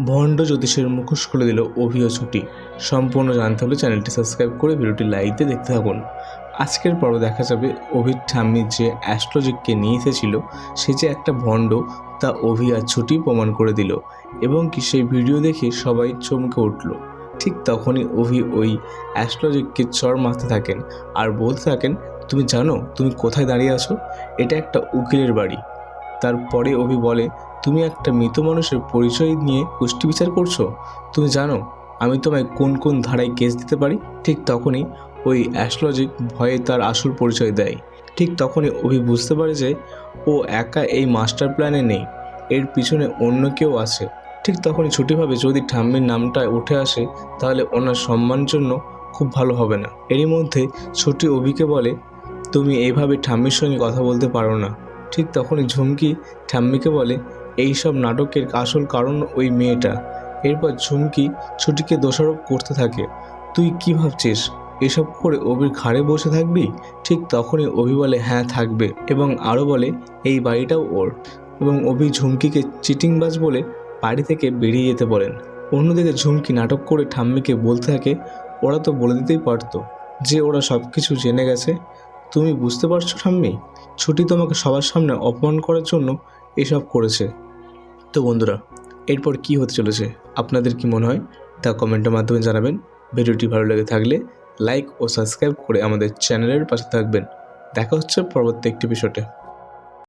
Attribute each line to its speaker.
Speaker 1: ভণ্ড জ্যোতিষের মুখোশ খুলে দিল অভি ও ছুটি। সম্পূর্ণ জানতে হলে চ্যানেলটি সাবস্ক্রাইব করে ভিডিওটি লাইক দিয়ে দেখতে থাকুন। আজকের পর্বে দেখা যাবে অভির ঠাম্মি যে অ্যাস্ট্রোলজিককে নিয়ে এসেছিল সে যে একটা ভণ্ড, তা অভি আর ছুটি প্রমাণ করে দিল এবং কি সেই ভিডিও দেখে সবাই চমকে উঠল। ঠিক তখনই অভি ওই অ্যাস্ট্রোলজিককে চড় মারতে থাকেন আর বলতে থাকেন, তুমি জানো তুমি কোথায় দাঁড়িয়ে আছো? এটা একটা উকিলের বাড়ি। তারপরে অভি বলে, তুমি একটা মৃত মানুষের পরিচয় নিয়ে কুষ্টি বিচার করছো? তুমি জানো আমি তোমায় কোন কোন ধারায় কেস দিতে পারি? ঠিক তখনই ওই অ্যাস্ট্রোলজিক ভয়ে তার আসল পরিচয় দেয়। ঠিক তখনই অভি বুঝতে পারে যে ও একা এই মাস্টার প্ল্যানে নেই, এর পিছনে অন্য কেউ আছে। ঠিক তখনই ছুটি ভাবে যদি ঠাম্মির নামটা উঠে আসে তাহলে ওনার সম্মানের জন্য খুব ভালো হবে না। এরই মধ্যে ছুটি অভিকে বলে, তুমি এইভাবে ঠাম্মির সঙ্গে কথা বলতে পারো না। ঠিক তখনই ঝুমকি ঠাম্মিকে বলে, এই সব নাটকের আসল কারণ ওই মেয়েটা। এরপর ঝুমকি ছুটিকে দোষারোপ করতে থাকে, তুই কি ভাবছিস এসব করে অভির ঘাড়ে বসে থাকবি? ঠিক তখনই অভি বলে, হ্যাঁ থাকবে, এবং আরও বলে এই বাড়িটাও ওর। এবং অভি ঝুমকিকে চিটিংবাজ বলে বাড়ি থেকে বেরিয়ে যেতে বলেন। অন্যদিকে ঝুমকি নাটক করে ঠাম্মিকে বলতে থাকে, ওরা তো বলে দিতেই পারতো যে ওরা সব কিছু জেনে গেছে। তুমি বুঝতে পারছো ঠাম্মি, ছুটি তোমাকে সবার সামনে অপমান করার জন্য এসব করেছে। তো বন্ধুরা, এরপর কি হতে চলেছে আপনাদের কি মনে হয় তা কমেন্টের মাধ্যমে জানাবেন। ভিডিওটি ভালো লেগে থাকলে লাইক ও সাবস্ক্রাইব করে আমাদের চ্যানেলের পাশে থাকবেন। দেখা হচ্ছে পরবর্তী একটি এপিসোডে।